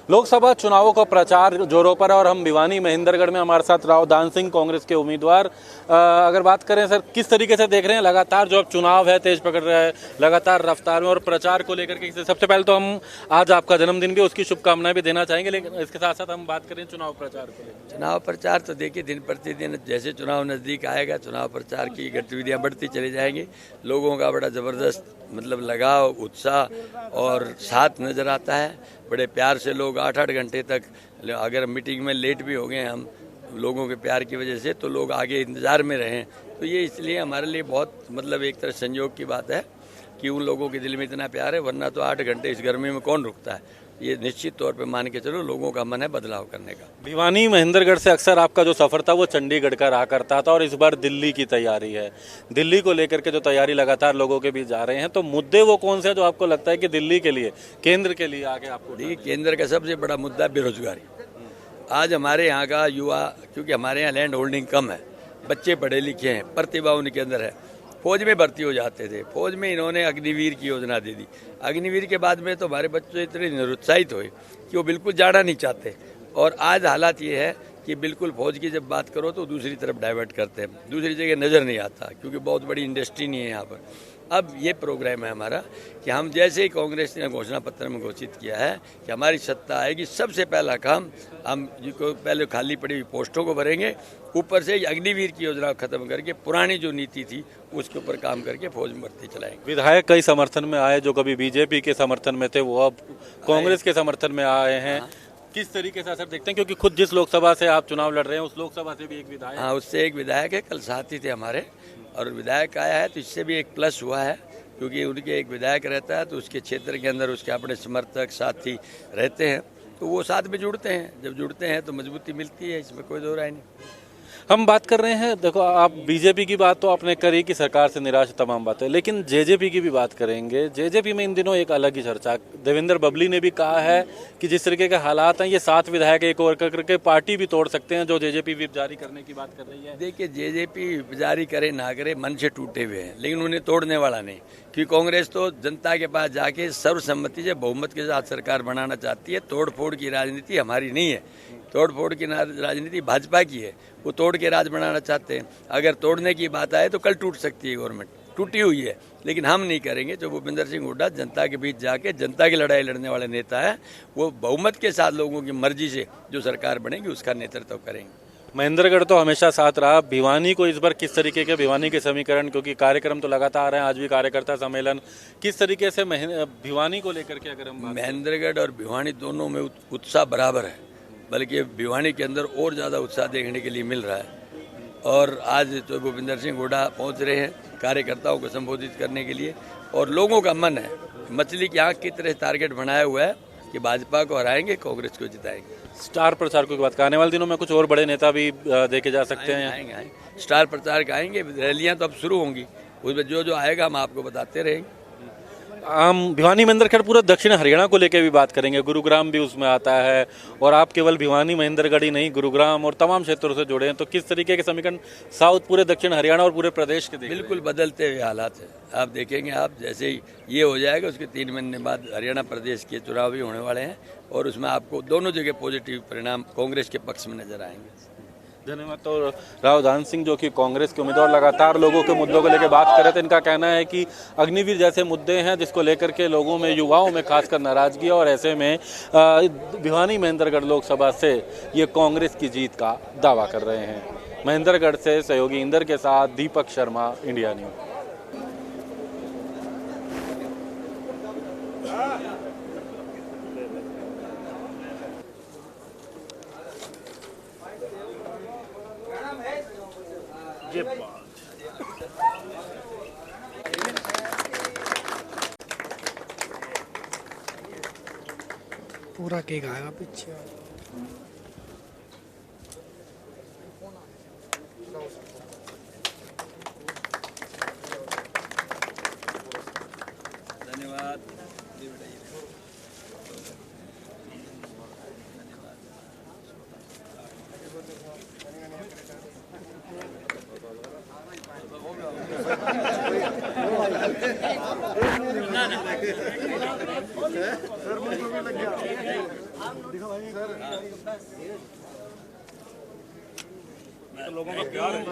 लोकसभा चुनावों का प्रचार जोरों पर है और हम भिवानी महेंद्रगढ़ में, हमारे साथ राव दान सिंह कांग्रेस के उम्मीदवार। अगर बात करें सर, किस तरीके से देख रहे हैं लगातार जो अब चुनाव है तेज पकड़ रहा है लगातार रफ्तार में, और प्रचार को लेकर के सबसे पहले तो हम आज आपका जन्मदिन भी, उसकी शुभकामनाएं भी देना चाहेंगे, लेकिन इसके साथ साथ हम बात करें चुनाव प्रचार को लेकर। चुनाव प्रचार तो देखिए दिन प्रतिदिन जैसे चुनाव नज़दीक आएगा चुनाव प्रचार की गतिविधियां बढ़ती चली जाएंगी। लोगों का बड़ा ज़बरदस्त लगाव, उत्साह और साथ नज़र आता है। बड़े प्यार से लोग 8-8 घंटे तक, अगर मीटिंग में लेट भी हो गए हम लोगों के प्यार की वजह से, तो लोग आगे इंतज़ार में रहें। तो ये इसलिए हमारे लिए बहुत एक तरह संयोग की बात है कि उन लोगों के दिल में इतना प्यार है, वरना तो 8 घंटे इस गर्मी में कौन रुकता है। ये निश्चित तौर पे मान के चलो लोगों का मन है बदलाव करने का। भिवानी महेंद्रगढ़ से अक्सर आपका जो सफर था वो चंडीगढ़ का रहा करता था, और इस बार दिल्ली की तैयारी है। दिल्ली को लेकर के जो तैयारी लगातार लोगों के बीच जा रहे हैं, तो मुद्दे वो कौन से हैं जो आपको लगता है कि दिल्ली के लिए, केंद्र के लिए आगे आपको? देखिए, केंद्र का सबसे बड़ा मुद्दा बेरोजगारी। आज हमारे यहाँ का युवा, क्योंकि हमारे यहाँ लैंड होल्डिंग कम है, बच्चे पढ़े लिखे हैं, प्रतिभा उनके अंदर है, फौज में भर्ती हो जाते थे। फौज में इन्होंने अग्निवीर की योजना दे दी। अग्निवीर के बाद में तो हमारे बच्चे इतने निरुत्साहित हुए कि वो बिल्कुल जाना नहीं चाहते। और आज हालात ये है कि बिल्कुल फौज की जब बात करो तो दूसरी तरफ डाइवर्ट करते हैं, दूसरी जगह नज़र नहीं आता, क्योंकि बहुत बड़ी इंडस्ट्री नहीं है यहाँ पर। अब ये प्रोग्राम है हमारा कि हम जैसे ही कांग्रेस ने घोषणा पत्र में घोषित किया है कि हमारी सत्ता आएगी, सबसे पहला काम हम जिनको पहले खाली पड़ी हुई पोस्टों को भरेंगे, ऊपर से अग्निवीर की योजना खत्म करके पुरानी जो नीति थी उसके ऊपर काम करके फौज में भर्ती चलाएंगे। विधायक कई समर्थन में आए, जो कभी बीजेपी के समर्थन में थे वो अब कांग्रेस के समर्थन में आए हैं। किस तरीके से असर देखते हैं, क्योंकि खुद जिस लोकसभा से आप चुनाव लड़ रहे हैं उस लोकसभा से भी एक विधायक? हाँ, उससे एक विधायक है, कल साथी थे हमारे, और विधायक आया है तो इससे भी एक प्लस हुआ है, क्योंकि उनके एक विधायक रहता है तो उसके क्षेत्र के अंदर उसके अपने समर्थक साथी रहते हैं, तो वो साथ में जुड़ते हैं। जब जुड़ते हैं तो मजबूती मिलती है, इसमें कोई दो राय नहीं। हम बात कर रहे हैं, देखो आप बीजेपी की बात तो आपने करी कि सरकार से निराश तमाम बातें, लेकिन जेजेपी की भी बात करेंगे। जेजेपी में इन दिनों एक अलग ही चर्चा, देवेंद्र बबली ने भी कहा है कि जिस तरीके के हालात हैं, ये 7 विधायक एक और करके पार्टी भी तोड़ सकते हैं, जो जेजेपी व्हिप जारी करने की बात कर रही है। देखिए, जेजेपी जारी करे ना करे, मन से टूटे हुए हैं, लेकिन उन्हें तोड़ने वाला नहीं, क्योंकि कांग्रेस तो जनता के पास जाके सर्वसम्मति से बहुमत के साथ सरकार बनाना चाहती है। तोड़ फोड़ की राजनीति हमारी नहीं है, तोड़ फोड़ की राजनीति भाजपा की है। वो तोड़ के राज बनाना चाहते हैं। अगर तोड़ने की बात आए तो कल टूट सकती है गवर्नमेंट, टूटी हुई है, लेकिन हम नहीं करेंगे। जो भूपेंद्र सिंह हुड्डा जनता के बीच जाके जनता की लड़ाई लड़ने वाले नेता है, वो बहुमत के साथ लोगों की मर्जी से जो सरकार बनेगी उसका नेतृत्व करेंगे। महेंद्रगढ़ तो हमेशा साथ रहा, भिवानी को इस बार किस तरीके के भिवानी के समीकरण, क्योंकि कार्यक्रम तो लगातार हैं, आज भी कार्यकर्ता सम्मेलन, किस तरीके से भिवानी को लेकर के अगर हम? महेंद्रगढ़ और भिवानी दोनों में उत्साह बराबर है, बल्कि भिवानी के अंदर और ज़्यादा उत्साह देखने के लिए मिल रहा है। और आज तो भूपेंद्र सिंह हुड्डा पहुंच रहे हैं कार्यकर्ताओं को संबोधित करने के लिए, और लोगों का मन है, मछली की आंख की तरह टारगेट बनाया हुआ है कि भाजपा को हराएंगे, कांग्रेस को जिताएंगे। स्टार प्रचारकों की बात का, आने वाले दिनों में कुछ और बड़े नेता भी देखे जा सकते हैं? आएंगे स्टार प्रचारक आएंगे, रैलियां तो अब शुरू होंगी, उसमें जो जो आएगा हम आपको बताते रहेंगे। हम भिवानी महेंद्रगढ़ पूरा दक्षिण हरियाणा को लेकर भी बात करेंगे, गुरुग्राम भी उसमें आता है, और आप केवल भिवानी महेंद्रगढ़ ही नहीं, गुरुग्राम और तमाम क्षेत्रों से जुड़े हैं, तो किस तरीके के समीकरण साउथ पूरे दक्षिण हरियाणा और पूरे प्रदेश के? बिल्कुल बदलते हुए हालात है, आप देखेंगे। आप जैसे ही ये हो जाएगा उसके 3 महीने बाद हरियाणा प्रदेश के चुनाव भी होने वाले हैं, और उसमें आपको दोनों जगह पॉजिटिव परिणाम कांग्रेस के पक्ष में नजर आएंगे। धन्यवाद। तो राव दान सिंह जो कि कांग्रेस के उम्मीदवार लगातार लोगों के मुद्दों को लेकर बात कर रहे थे, इनका कहना है कि अग्निवीर जैसे मुद्दे हैं जिसको लेकर के लोगों में, युवाओं में खासकर नाराजगी है, और ऐसे में भिवानी महेंद्रगढ़ लोकसभा से ये कांग्रेस की जीत का दावा कर रहे हैं। महेंद्रगढ़ से सहयोगी इंदर के साथ दीपक शर्मा, इंडिया न्यूज। पूरा केक आएगा पीछे। धन्यवाद। सर मुझको भी लग गया। लोगों का प्यार है।